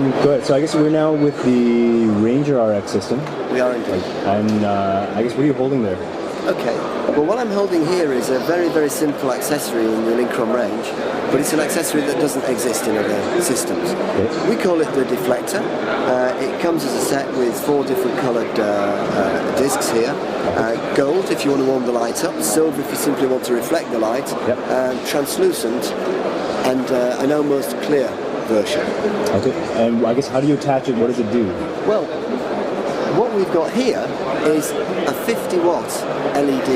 Go ahead. So I guess we're now with the Ranger RX system. We are indeed. And I guess what are you holding there? Okay, well what I'm holding here is a very, very simple accessory in the Linkron range, but it's an accessory that doesn't exist in other systems. Okay. We call it the deflector. It comes as a set with 4 different coloured discs here. Gold if you want to warm the light up, silver if you simply want to reflect the light, translucent, and an almost clear version. Okay, and I guess how do you attach it? What does it do? Well, what we've got here is a 50 watt LED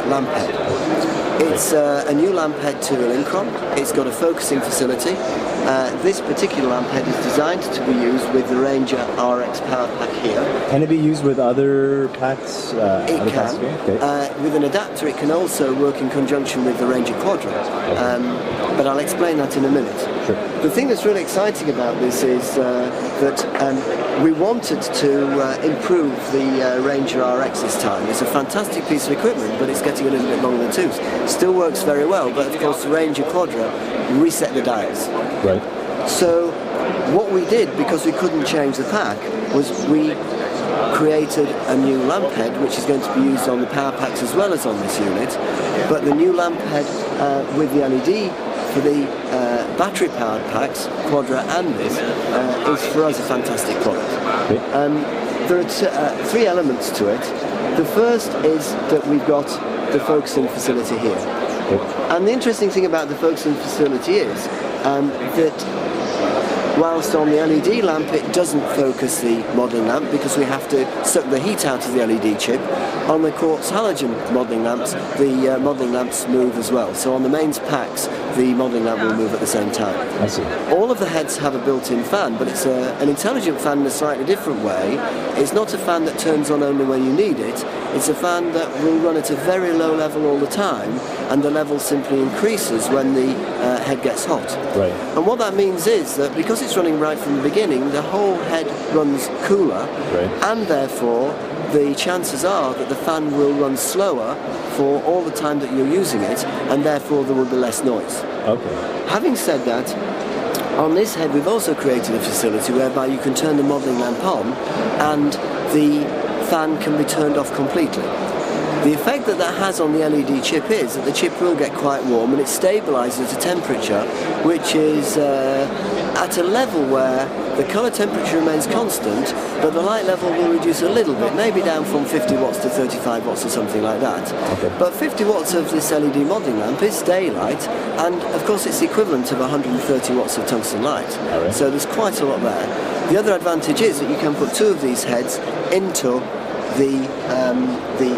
lamp head. It's a new lamp head to the Linkron. It's got a focusing facility. This particular lamp head is designed to be used with the Ranger RX power pack here. Can it be used with other packs? It can. Okay. With an adapter it can also work in conjunction with the Ranger Quadra. But I'll explain that in a minute. Sure. The thing that's really exciting about this is that we wanted to improve the Ranger RX this time. It's a fantastic piece of equipment, but it's getting a little bit long in the tooth. Still works very well, but of course the Ranger Quadra reset the dials. Right. So what we did, because we couldn't change the pack, was we created a new lamp head which is going to be used on the power packs as well as on this unit. But the new lamp head with the LED for the battery powered packs, Quadra and this, is for us a fantastic product. There are 3 elements to it. The first is that we've got the focusing facility here. And the interesting thing about the focusing facility is that whilst on the LED lamp it doesn't focus the modelling lamp because we have to suck the heat out of the LED chip, on the quartz halogen modelling lamps the modelling lamps move as well. So on the mains packs the modelling lamp will move at the same time. I see. All of the heads have a built-in fan, but it's an intelligent fan in a slightly different way. It's not a fan that turns on only when you need it. It's a fan that will run at a very low level all the time, and the level simply increases when the head gets hot. Right. And what that means is that because it's running right from the beginning, the whole head runs cooler, and therefore the chances are that the fan will run slower for all the time that you're using it, and therefore there will be less noise. Okay. Having said that, on this head we've also created a facility whereby you can turn the modelling lamp on and the fan can be turned off completely. The effect that that has on the LED chip is that the chip will get quite warm and it stabilises at a temperature which is at a level where the colour temperature remains constant, but the light level will reduce a little bit, maybe down from 50 watts to 35 watts or something like that. Okay. But 50 watts of this LED modelling lamp is daylight, and of course it's the equivalent of 130 watts of tungsten light. Right. So there's quite a lot there. The other advantage is that you can put 2 of these heads into the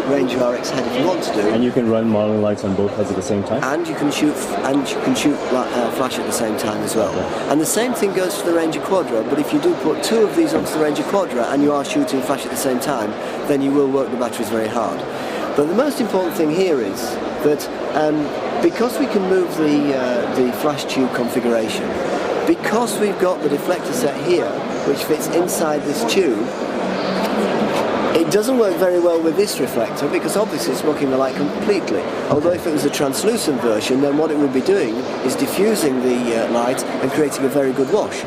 Ranger RX head if you want to do. And you can run modeling lights on both heads at the same time? And you can shoot flash at the same time as well. And the same thing goes for the Ranger Quadra, but if you do put 2 of these onto the Ranger Quadra and you are shooting flash at the same time, then you will work the batteries very hard. But the most important thing here is that because we can move the flash tube configuration, because we've got the deflector set here, which fits inside this tube, it doesn't work very well with this reflector because obviously it's blocking the light completely. Although if it was a translucent version, then what it would be doing is diffusing the light and creating a very good wash.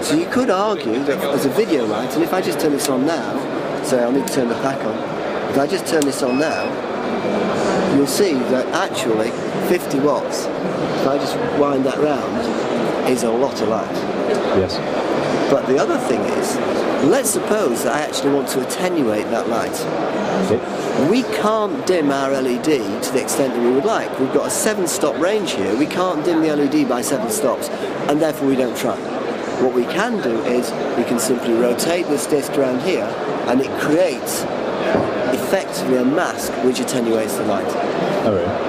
So you could argue that as a video light, and if I just turn this on now, so I'll need to turn the pack on, if I just turn this on now, you'll see that actually 50 watts, if I just wind that round, is a lot of light. Yes. But the other thing is, let's suppose that I actually want to attenuate that light. Okay. We can't dim our LED to the extent that we would like. We've got a 7-stop range here. We can't dim the LED by 7 stops, and therefore we don't try. What we can do is we can simply rotate this disc around here, and it creates effectively a mask which attenuates the light. All right.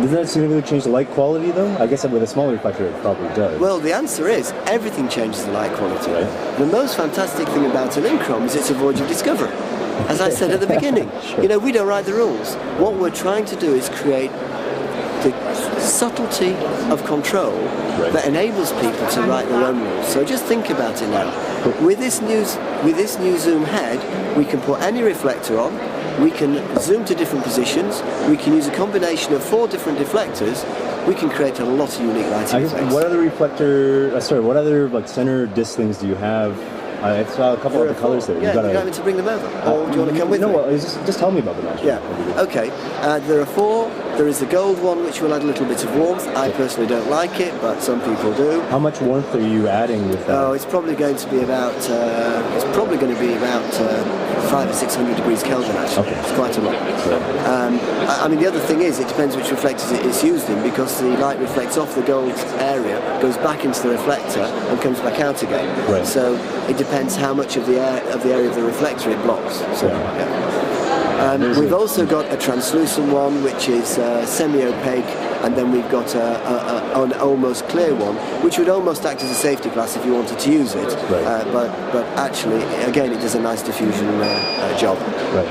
Does that significantly change the light quality though? I guess with a smaller reflector it probably does. Well, the answer is everything changes the light quality. Right. The most fantastic thing about a Linkron is it's a voyage of discovery. As I said at the beginning, Sure. you know, we don't write the rules. What we're trying to do is create the subtlety of control that enables people to write their own rules. So just think about it now. With this new zoom head, we can put any reflector on, we can zoom to different positions, we can use a combination of 4 different deflectors, we can create a lot of unique lighting I guess effects. what other reflector? What other like center disc things do you have? I saw a couple of the colors there. Yeah, You've got you want me to bring them over? Or do you want to come with no, me? well, just tell me about them actually. Yeah. Okay. There are 4. There is the gold one, which will add a little bit of warmth. I personally don't like it, but some people do. How much warmth are you adding with that? Oh, it's probably going to be about 500 or 600 degrees Kelvin. Actually, Okay. it's quite a lot. I mean, the other thing is, it depends which reflectors it's used in, because the light reflects off the gold area, goes back into the reflector, and comes back out again. Right. So it depends how much of the area of the reflector it blocks. So, we've also got a translucent one, which is semi-opaque, and then we've got an almost clear one, which would almost act as a safety glass if you wanted to use it. Right. But actually, again, it does a nice diffusion job. Right.